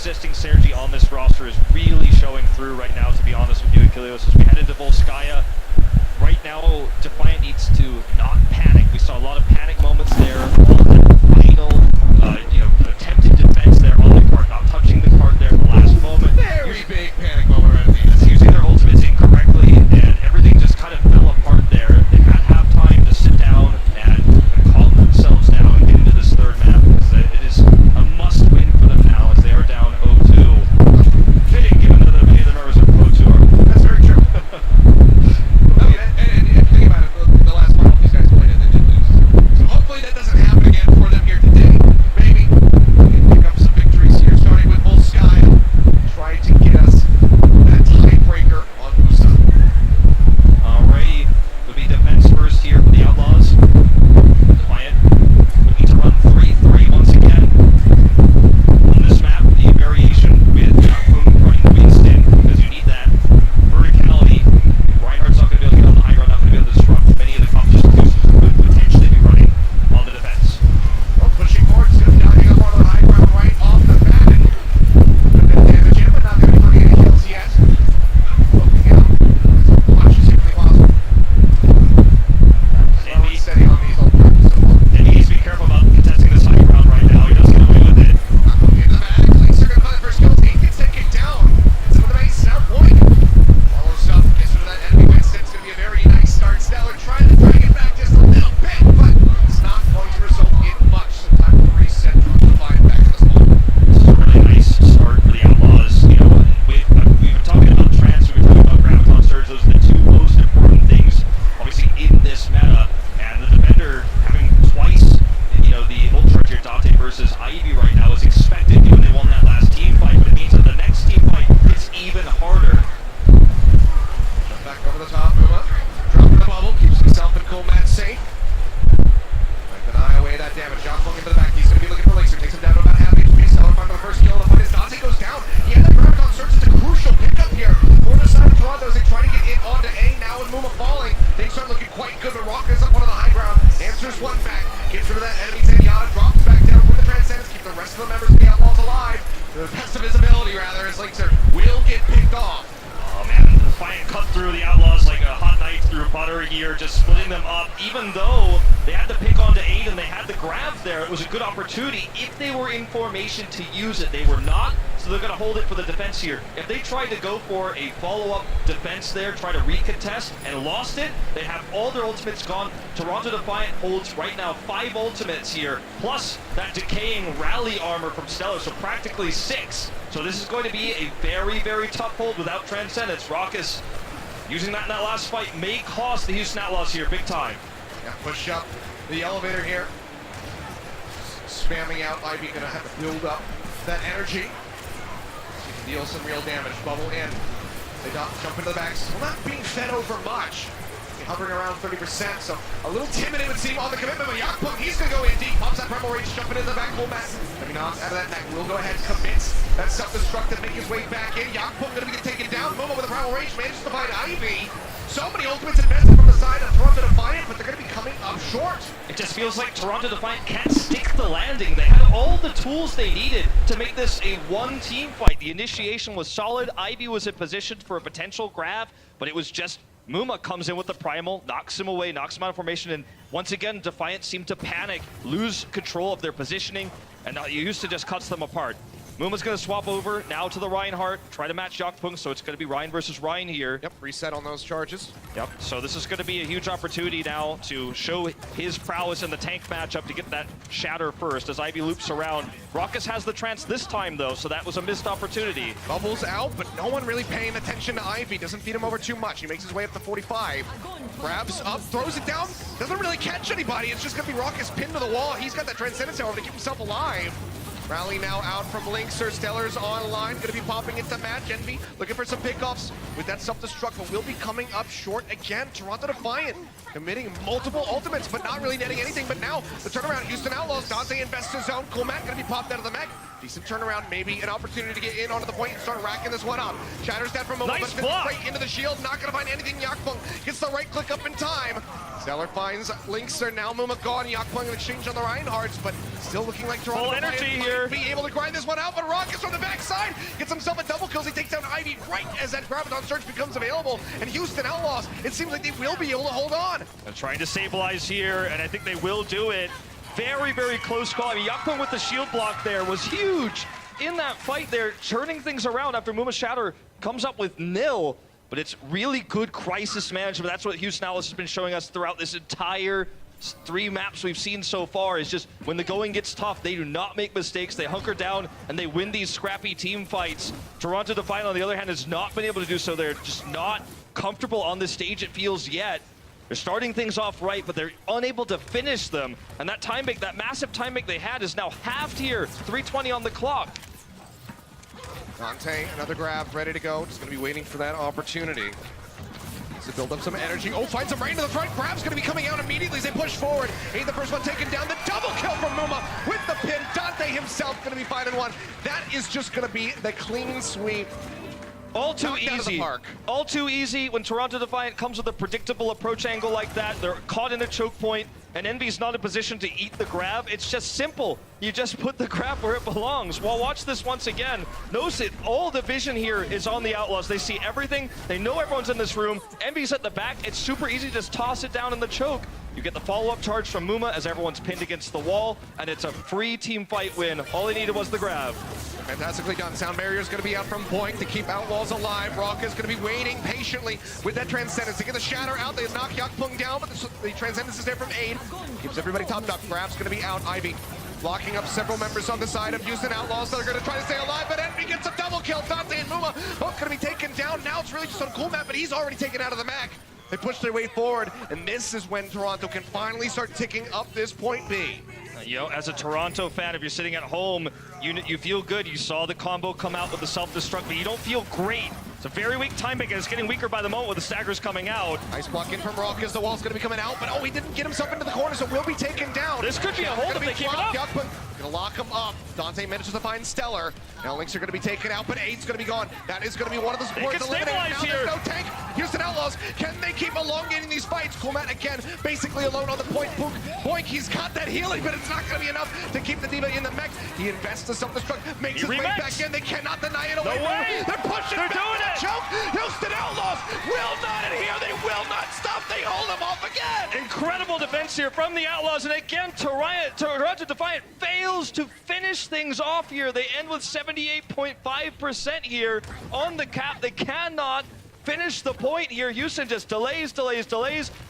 existing synergy on this roster is really showing through right now, to be honest with you, Achilleos. As we head into Volskaya, right now, Defiant needs to not panic. We saw a lot of panic moments there on the final, attempted defense there on the card, not touching the card there at the last moment. Very big panic moment right at the end. Using their ultimates incorrectly, and everything just kind of fell apart there. They had halftime to sit down and calm themselves down and get into this third map, because it is a must-win for them now as they are down 0-2. Fitting, given that many of them are 0-2. That's very true. And think about it, the last final these guys played and they did lose. So hopefully that doesn't happen again for them here today. Maybe we can pick up some victories here, starting with Volskaya, trying to get us that tiebreaker on Musa. Alrighty, would be defense first here for the Outlaws. Defiant would need to run 3-3 once again. On this map, the variation with Jakun running Winston, because you need that verticality. Reinhardt's not going to be able to get on the high ground, not going to be able to disrupt many of the competition solutions could potentially be running on the defense. Well, pushing forward, still diving up on the high ground right off the bat. A bit of damage in, but not going to be getting any kills yet. Looking out as much as humanly possible. Slow and steady on these ultimates. And he needs to be careful about contesting this high ground right now. He doesn't get away with it. Not looking into the bag. Links are going to find the first kills. 8 gets that kick down. Some of the base now point. Follows up, gets rid of that enemy Winston. It's going to be a very nice start. Stellar trying to drag it back just a little bit, but it's not going to result in much. Some time to reset, Defiant back to the spawn. This is a really nice start for the Outlaws. We've been talking about trance, we've been talking about Graviton Surge. Those are the two most important things, obviously, in this meta. And the defender having twice, the Ultra Tier Dante versus Ivy right now is expected, given they won that last team fight. But it means that the next team fight is even harder. Jump back over the top, Uma. Dropping the bubble, keeps himself and Coolmat safe. Might deny away that damage. John flung into the back. He's going to be looking for Laser. Takes him down to about half HP. Stellar finds the first kill. The fight as Dante goes down. He had that Graviton Surge. It's a crucial pickup here for the side of Toronto as they try to get in onto A. Now with Muma falling, things start looking quite good. The Rock is up one of the high ground. Answers one back. Gets rid of that enemy. Zenyatta drops back down with the Transcendence. Keep the rest of the members of the Outlaws alive. The best of visibility, rather, as Linkser will get picked off. Oh man, the Defiant cut through the Outlaws like a hot knife through butter here, just splitting them up. Even though they had to pick onto 8 and they had the grab there, it was a good opportunity if they were in formation to use it. They were not, so they're going to hold it for the defense here. If they tried to go for a follow-up defense there, try to recontest, and lost it, they'd have all their ultimates gone. Toronto Defiant holds right now 5 ultimates here, plus that decaying rally armor from Stellar, so practically 6. So this is going to be a very, very tough hold without Transcendence. Raucus using that in that last fight may cost the Houston Outlaws here big time. Yeah, push up the elevator here. Spamming out, Ivy gonna have to build up that energy. She can deal some real damage. Bubble in. They don't jump into the backs. Well, not being fed over much. Hovering around 30%, so a little timid it would seem on the commitment, but Yakpung, he's gonna go in deep, pops that Primal Rage, jumping into the back full mat. Maybe not out of that neck, will go ahead, commits that self-destruct and make his way back in. Yakpung gonna be taken down. Momo with a Primal Rage manages to find Ivy. So many ultimates invested from the side of Toronto Defiant, but they're gonna be coming up short. It just feels like Toronto Defiant can't stick the landing. They had all the tools they needed to make this a one-team fight. The initiation was solid. Ivy was in position for a potential grab, but it was just Muma comes in with the primal, knocks him away, knocks him out of formation, and once again, Defiant seemed to panic, lose control of their positioning, and Houston just cuts them apart. Muma's going to swap over now to the Reinhardt, try to match Jakpung, so it's going to be Ryan versus Ryan here. Yep, reset on those charges. Yep, so this is going to be a huge opportunity now to show his prowess in the tank matchup to get that shatter first as Ivy loops around. Raucus has the trance this time though, so that was a missed opportunity. Bubbles out, but no one really paying attention to Ivy. Doesn't feed him over too much. He makes his way up to 45. Grabs up, throws it down, doesn't really catch anybody. It's just going to be Raucus pinned to the wall. He's got that Transcendence however to keep himself alive. Rally now out from Linkser. Stellar's online, gonna be popping into match. Envy looking for some pickoffs with that self-destruct, but will be coming up short again. Toronto Defiant committing multiple ultimates, but not really netting anything. But now the turnaround, Houston Outlaws. Dante invests his own. Coolmat gonna be popped out of the mech. Decent turnaround, maybe an opportunity to get in onto the point and start racking this one up. Shatters that for a moment, Nice but block. right into the shield. Not gonna find anything. Yakpung gets the right click up in time. Stellar finds Linkster, now Muma gone. Yakpung in exchange on the Reinhardts, but still looking like Toronto Full energy here. might be able to grind this one out, but Raucus from the backside gets himself a double kill. He takes down Ivy right as that Graviton Surge becomes available, and Houston Outlaws, it seems like they will be able to hold on. They're trying to stabilize here, and I think they will do it. Very, very close call. I mean, Yakpung with the shield block there was huge in that fight there, turning things around after Muma Shatter comes up with nil. But it's really good crisis management. That's what Houston Outlaws has been showing us throughout this entire 3 maps we've seen so far, is just when the going gets tough, they do not make mistakes. They hunker down and they win these scrappy team fights. Toronto Defiant, on the other hand, has not been able to do so. They're just not comfortable on this stage, it feels, yet. They're starting things off right, but they're unable to finish them. And that time bank, that massive time bank they had, is now halved here. 3:20 on the clock. Dante, another grab, ready to go. Just gonna be waiting for that opportunity. To build up some energy. Oh, finds him right into the front. Grab's gonna be coming out immediately as they push forward. Ain't the first one taken down. The double kill from Muma with the pin. Dante himself gonna be 5-1. That is just gonna be the clean sweep. All too Knocked out of the easy. park. All too easy when Toronto Defiant comes with a predictable approach angle like that. They're caught in a choke point, and Envy's not in position to eat the grab. It's just simple. You just put the grab where it belongs. Well, watch this once again. Notice it. All the vision here is on the Outlaws. They see everything. They know everyone's in this room. Envy's at the back. It's super easy to just toss it down in the choke. You get the follow-up charge from Muma as everyone's pinned against the wall, and it's a free team fight win. All they needed was the grab. Fantastically done. Sound Barrier is going to be out from point to keep Outlaws alive. Rock is going to be waiting patiently with that Transcendence to get the Shatter out. They knock Yakpung down, but the Transcendence is there from Aid. Keeps everybody topped up. Grab's going to be out. Ivy blocking up several members on the side of Houston Outlaws that are going to try to stay alive, but Envy gets a double kill. Dante and Muma both going to be taken down. Now it's really just on Cool Map, but he's already taken out of the mech. They push their way forward, and this is when Toronto can finally start ticking up this point B. You know, as a Toronto fan, if you're sitting at home, you feel good. You saw the combo come out with the self-destruct, but you don't feel great. It's a very weak time bank, and it's getting weaker by the moment with the staggers coming out. Nice block in from Rock as the wall's going to be coming out, but oh, he didn't get himself into the corner, so will be taken down. This could be a hold if they keep it up. Gonna lock him up. Dante manages to find Stellar. Now Links are gonna be taken out, but Eight's gonna be gone. That is gonna be one of the supports eliminated. Now here. There's no tank. Houston Outlaws, can they keep elongating these fights? Coolmat again, basically alone on the point. Boink, he's got that healing, but it's not gonna be enough to keep the Diva in the mech. He invests the self-destruct, makes his way back in. They cannot deny it away. No way. They're pushing They're back doing it. Choke. Houston Outlaws will not adhere. They will not stop. They hold him off again. Incredible defense here from the Outlaws, and again, Toronto Defiant fails to finish things off here. They end with 78.5% here on the cap. They cannot finish the point here. Houston just delays.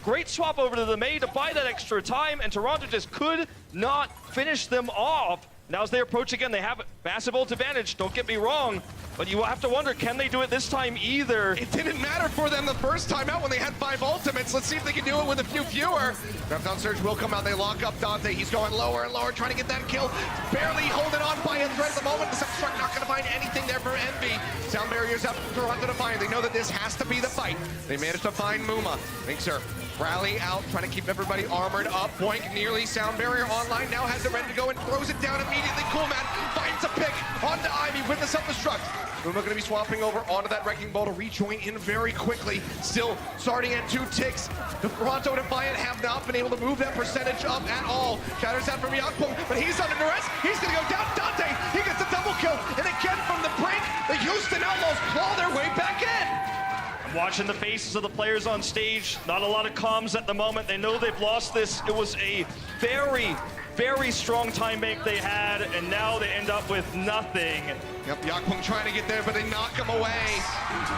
Great swap over to the May to buy that extra time, and Toronto just could not finish them off. Now as they approach again, they have massive ult advantage, don't get me wrong, but you have to wonder, can they do it this time either? It didn't matter for them the first time out when they had 5 ultimates. Let's see if they can do it with a few fewer. Graviton Surge will come out. They lock up Dante. He's going lower and lower, trying to get that kill. Barely holding on by a thread at the moment. The Self-Destruct not going to find anything there for Envy. Sound Barrier's up to Toronto Defiant. They know that this has to be the fight. They managed to find Muma. Linkser rally out, trying to keep everybody armored up. Boink nearly Sound Barrier online. Now has it ready to go and throws it down immediately. Coolmat finds a pick onto Ivy with the self-destruct. Muma going to be swapping over onto that Wrecking Ball to rejoin in very quickly. Still starting at 2 ticks. The Toronto Defiant have not been able to move that percentage up at all. Shatters out from Yakpung, but he's under duress. He's going to go down. Dante, he gets a double kill. And again from the break, the Houston Outlaws claw their way back in. Watching the faces of the players on stage, not a lot of comms at the moment. They know they've lost this. It was a very, very strong time bank they had, and now they end up with nothing. Yep, Yakpung trying to get there, but they knock him away.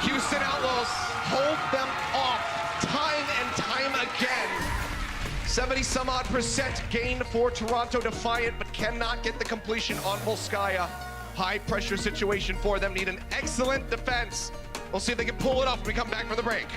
Houston Outlaws hold them off time and time again. 70-some-odd% gain for Toronto Defiant, but cannot get the completion on Volskaya. High pressure situation for them, need an excellent defense. We'll see if they can pull it off when we come back from the break.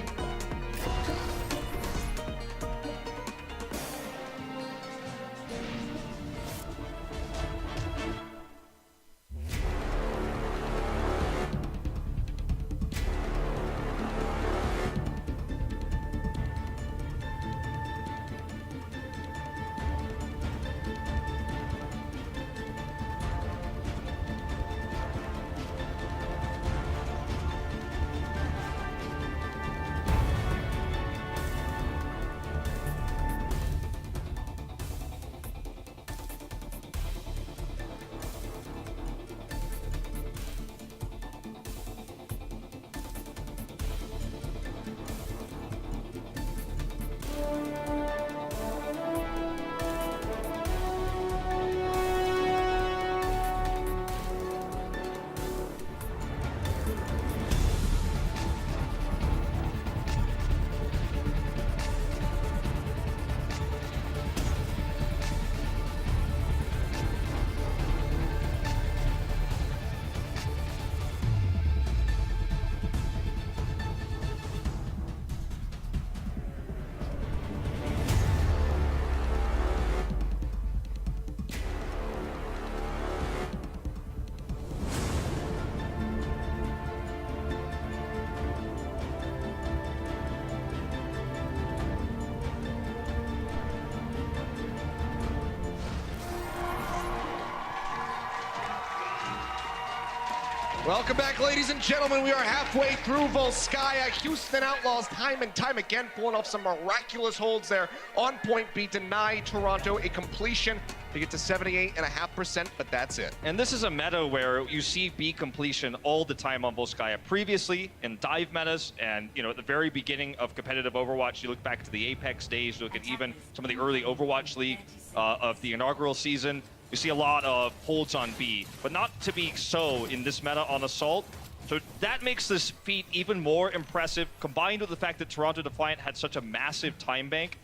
Welcome back, ladies and gentlemen. We are halfway through Volskaya. Houston Outlaws time and time again pulling off some miraculous holds there. On point beat, deny Toronto a completion to get to 78.5%, but that's it. And this is a meta where you see B completion all the time on Volskaya. Previously in dive metas and at the very beginning of competitive Overwatch, you look back to the Apex days, you look at even some of the early Overwatch League of the inaugural season, you see a lot of holds on B, but not to be so in this meta on Assault. So that makes this feat even more impressive, combined with the fact that Toronto Defiant had such a massive time bank.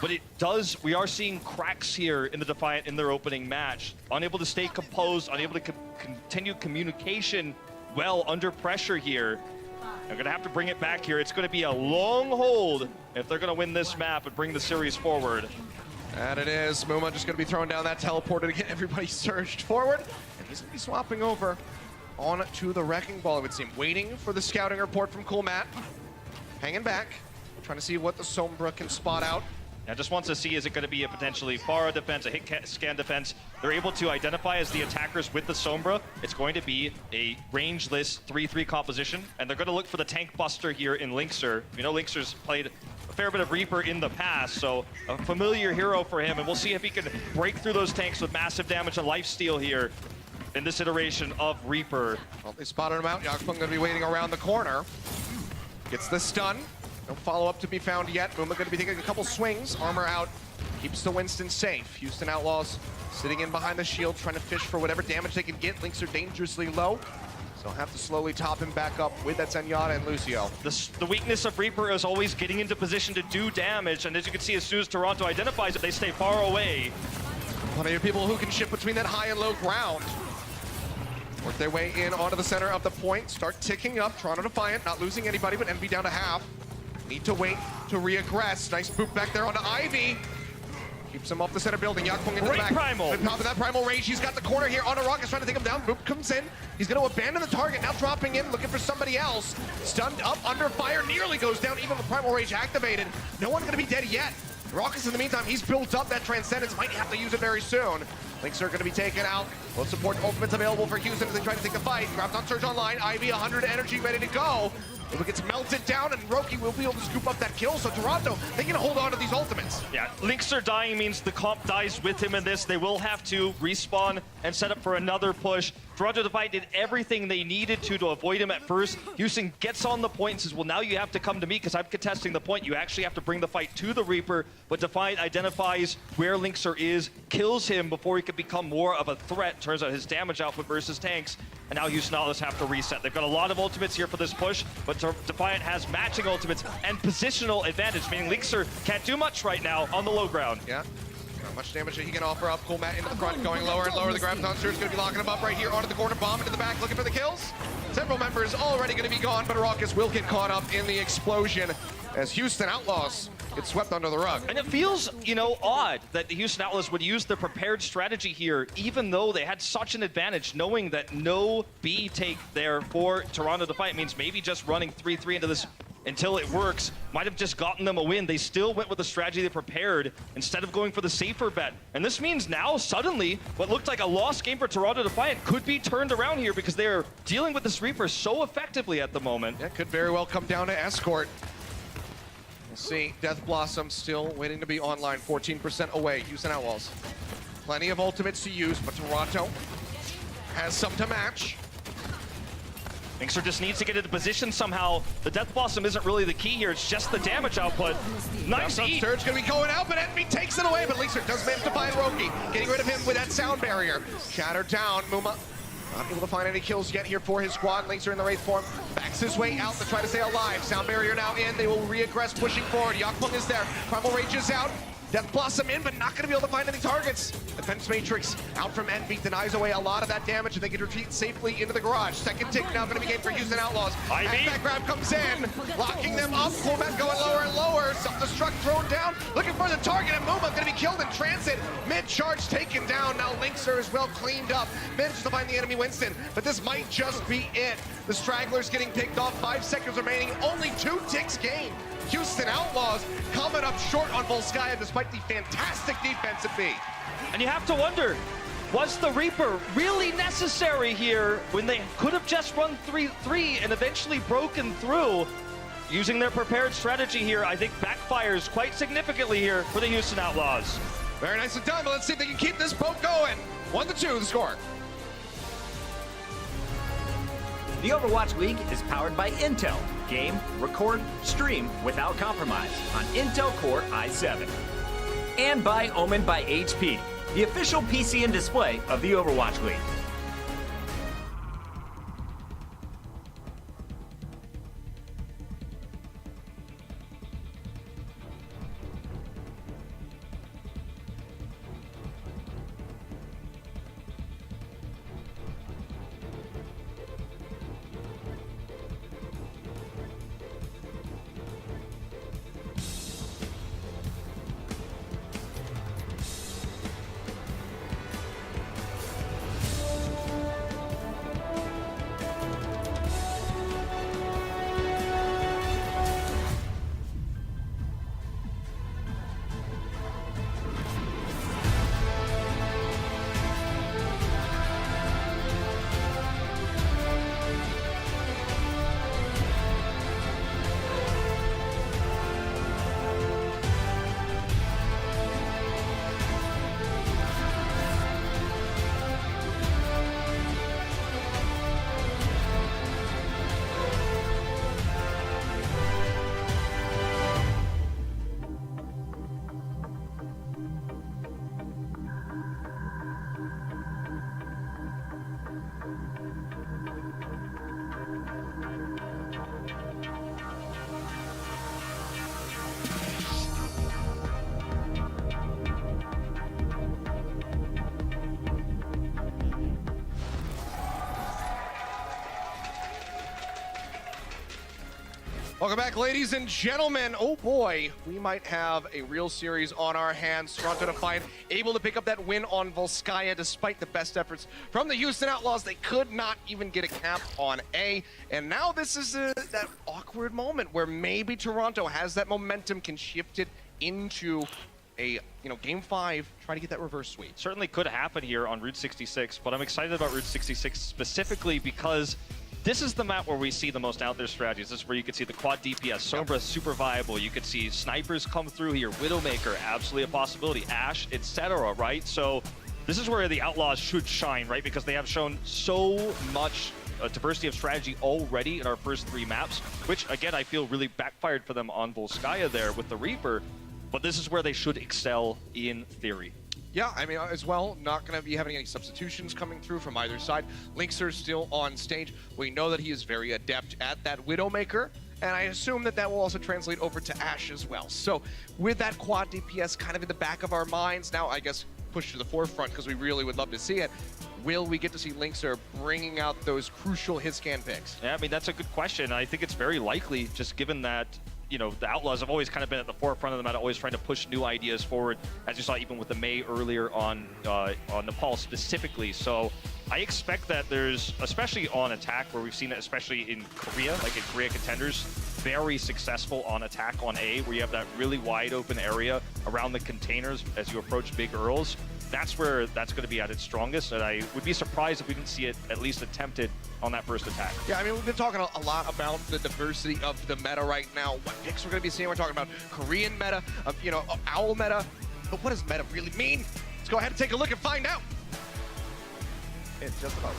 But we are seeing cracks here in the Defiant in their opening match. Unable to stay composed, unable to continue communication well under pressure here. They're gonna have to bring it back here. It's gonna be a long hold if they're gonna win this map and bring the series forward. And it is. Muma just going to be throwing down that teleporter to get everybody surged forward. And he's going to be swapping over on to the Wrecking Ball, it would seem. Waiting for the scouting report from Cool Matt. Hanging back. Trying to see what the Sombra can spot out. Now just wants to see, is it going to be a potentially Pharah defense, a hit scan defense? They're able to identify as the attackers with the Sombra. It's going to be a rangeless 3-3 composition, and they're going to look for the tank buster here in Linkser. Linkser's played a fair bit of Reaper in the past, so a familiar hero for him, and we'll see if he can break through those tanks with massive damage and lifesteal here in this iteration of Reaper. Well, they spotted him out. Yakfeng going to be waiting around the corner. Gets the stun. No follow-up to be found yet. Muma going to be taking a couple swings. Armor out. Keeps the Winston safe. Houston Outlaws sitting in behind the shield, trying to fish for whatever damage they can get. Links are dangerously low, so have to slowly top him back up with that Zenyatta and Lucio. The weakness of Reaper is always getting into position to do damage, and as you can see, as soon as Toronto identifies it, they stay far away. Plenty of people who can shift between that high and low ground. Work their way in onto the center of the point. Start ticking up. Toronto Defiant not losing anybody, but Envy down to half. Need to wait to re-aggress. Nice boot back there onto Ivy. Keeps him off the center building. Yakfeng into the back. Primal. On top of that Primal Rage, he's got the corner here onto Rockets trying to take him down. Boop comes in. He's going to abandon the target. Now dropping in, looking for somebody else. Stunned up, under fire, nearly goes down even with Primal Rage activated. No one's going to be dead yet. Rockets in the meantime, he's built up that Transcendence. Might have to use it very soon. Links are going to be taken out. Both support ultimates available for Houston as they try to take the fight. Grabs on Surge Online. Ivy 100 energy ready to go. If it gets melted down, and Roki will be able to scoop up that kill, so Toronto, they can hold on to these ultimates. Yeah, Linkser dying means the comp dies with him in this. They will have to respawn and set up for another push. Toronto Defiant did everything they needed to avoid him at first. Houston gets on the point and says, well, now you have to come to me because I'm contesting the point. You actually have to bring the fight to the Reaper, but Defiant identifies where Linkser is, kills him before he could become more of a threat. Turns out his damage output versus tanks, and now Houston Outlaws have to reset. They've got a lot of ultimates here for this push, but Defiant has matching ultimates and positional advantage, meaning Linkser can't do much right now on the low ground. Yeah. Not much damage that he can offer up. Cool Matt into the front, going lower and lower. The Graviton Surge going to be locking him up right here onto the corner. Bomb into the back, looking for the kills. Several members already going to be gone, but Arrakis will get caught up in the explosion as Houston Outlaws get swept under the rug. And it feels, odd that the Houston Outlaws would use the prepared strategy here, even though they had such an advantage, knowing that no B take there for Toronto Defiant means maybe just running 3-3 into this until it works might have just gotten them a win. They still went with the strategy they prepared instead of going for the safer bet. And this means now, suddenly, what looked like a lost game for Toronto Defiant could be turned around here because they're dealing with this Reaper so effectively at the moment. That could very well come down to Escort. We'll see. Death Blossom still waiting to be online, 14% away. Houston Outlaws. Plenty of ultimates to use, but Toronto has some to match. Linkser just needs to get into position somehow. The Death Blossom isn't really the key here, it's just the damage output. Nice eat. Surge gonna be going out, but Envy takes it away, but Linkser does manage to find Roki, getting rid of him with that sound barrier. Shattered down, Muma not able to find any kills yet here for his squad. Linkser in the Wraith form, backs his way out to try to stay alive. Sound barrier now in, they will re-aggress, pushing forward. Yakfeng is there, Primal Rage is out. Death Blossom in, but not going to be able to find any targets. Defense Matrix out from Envy, denies away a lot of that damage, and they can retreat safely into the garage. Second tick now going to be gained for Houston Outlaws. As that grab comes in, locking them up. Cool Matt going lower and lower. Self-destruct thrown down, looking for the target, and Muma going to be killed in transit. Mid-charge taken down. Now Linkser is well cleaned up. Manages to find the enemy Winston, but this might just be it. The Stragglers getting picked off. 5 seconds remaining. Only 2 ticks gained. Houston Outlaws coming up short on Volskaya despite the fantastic defense at B. And you have to wonder, Was the Reaper really necessary here when they could have just run 3-3 and eventually broken through? Using their prepared strategy here, I think backfires quite significantly here for the Houston Outlaws. Very nicely done, but let's see if they can keep this boat going. 1-2, the score. The Overwatch League is powered by Intel. Game, record, stream without compromise on Intel Core i7. And by Omen by HP, the official PC and display of the Overwatch League. Welcome back, ladies and gentlemen. Oh boy, we might have a real series on our hands. Toronto Defiant able to pick up that win on Volskaya despite the best efforts from the Houston Outlaws. They could not even get a cap on A. And now this is that awkward moment where maybe Toronto has that momentum, can shift it into a, game 5, try to get that reverse sweep. Certainly could happen here on Route 66, but I'm excited about Route 66 specifically because this is the map where we see the most out there strategies. This is where you could see the quad DPS, Sombra super viable. You could see snipers come through here, Widowmaker, absolutely a possibility, Ashe, etc., right? So this is where the Outlaws should shine, right? Because they have shown so much diversity of strategy already in our first 3 maps, which again, I feel really backfired for them on Volskaya there with the Reaper, but this is where they should excel in theory. Yeah, I mean, as well, not going to be having any substitutions coming through from either side. Linkser still on stage. We know that he is very adept at that Widowmaker, and I assume that that will also translate over to Ashe as well. So with that quad DPS kind of in the back of our minds, now I guess pushed to the forefront because we really would love to see it, will we get to see Linkser bringing out those crucial hit scan picks? Yeah, I mean, that's a good question. I think it's very likely, just given that the Outlaws have always kind of been at the forefront of the meta, always trying to push new ideas forward, as you saw even with the Mei earlier on Nepal specifically. So I expect that there's, especially on attack, where we've seen it especially in Korea, like in Korea Contenders, very successful on attack on A, where you have that really wide open area around the containers as you approach big Earls. That's where that's going to be at its strongest, and I would be surprised if we didn't see it at least attempted on that first attack. Yeah, I mean, we've been talking a lot about the diversity of the meta right now. What picks we're going to be seeing. We're talking about Korean meta, Owl meta. But what does meta really mean? Let's go ahead and take a look and find out. It's just about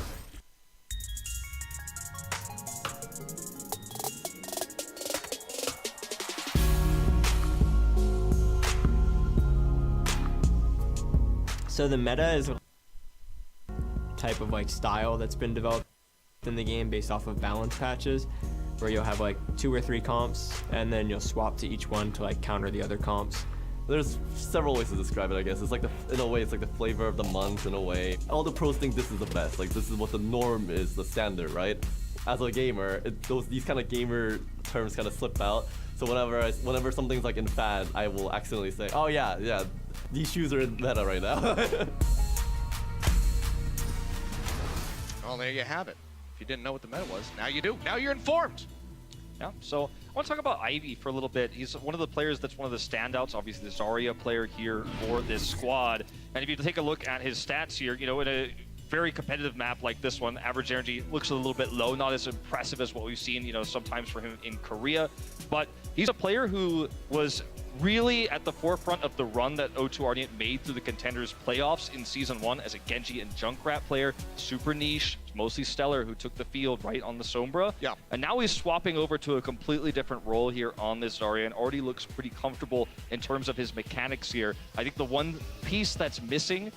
So the meta is a type of style that's been developed in the game based off of balance patches, where you'll have 2 or 3 comps and then you'll swap to each one to counter the other comps. There's several ways to describe it, I guess. It's in a way, it's like the flavor of the month in a way. All the pros think this is the best. This is what the norm is, the standard, right? As a gamer, these kind of gamer terms kind of slip out. So whenever something's in fad, I will accidentally say, oh yeah, these shoes are in meta right now. Well, there you have it. If you didn't know what the meta was, now you do. Now you're informed. Yeah, so I want to talk about Ivy for a little bit. He's one of the players that's one of the standouts, obviously the Zarya player here for this squad. And if you take a look at his stats here, you know, in a very competitive map like this one, average energy looks a little bit low, not as impressive as what we've seen, you know, sometimes for him in Korea. But he's a player who was really at the forefront of the run that O2 Ardent made through the Contenders playoffs in Season 1 as a Genji and Junkrat player. Super niche, mostly Stellar, who took the field right on the Sombra. Yeah. And now he's swapping over to a completely different role here on this Zarya and already looks pretty comfortable in terms of his mechanics here. I think the one piece that's missing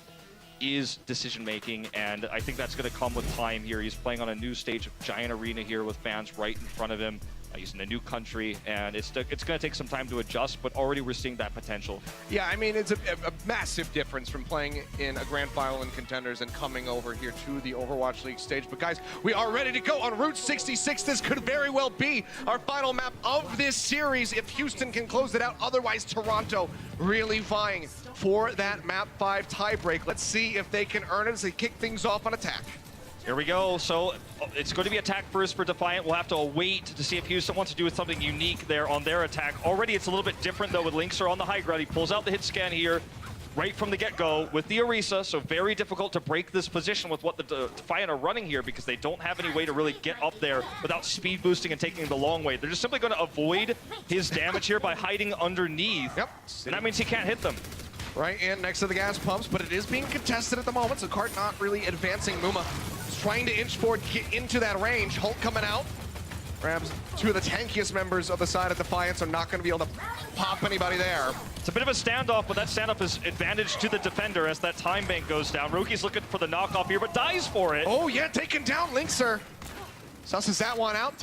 is decision making, and I think that's going to come with time here. He's playing on a new stage of Giant Arena here with fans right in front of him. He's in a new country, and it's going to take some time to adjust, but already we're seeing that potential. Yeah, I mean, it's a massive difference from playing in a grand final in Contenders and coming over here to the Overwatch League stage. But guys, we are ready to go on Route 66. This could very well be our final map of this series if Houston can close it out. Otherwise, Toronto really vying for that map 5 tiebreak. Let's see if they can earn it as they kick things off on attack. Here we go. So it's going to be attack first for Defiant. We'll have to wait to see if Houston wants to do something unique there on their attack. Already it's a little bit different though with Linkser on the high ground. He pulls out the hit scan here right from the get-go with the Orisa, so very difficult to break this position with what the Defiant are running here because they don't have any way to really get up there without speed boosting and taking the long way. They're just simply going to avoid his damage here by hiding underneath. Yep. And that means he can't hit them. Right in next to the gas pumps, but it is being contested at the moment, so Cart not really advancing. Muma is trying to inch forward, get into that range. Hulk coming out. Grabs two of the tankiest members of the side of Defiance, are not going to be able to pop anybody there. It's a bit of a standoff, but that standoff is advantage to the defender as that time bank goes down. Rookie's looking for the knockoff here, but dies for it. Oh yeah, taken down Linkser. Susses that one out.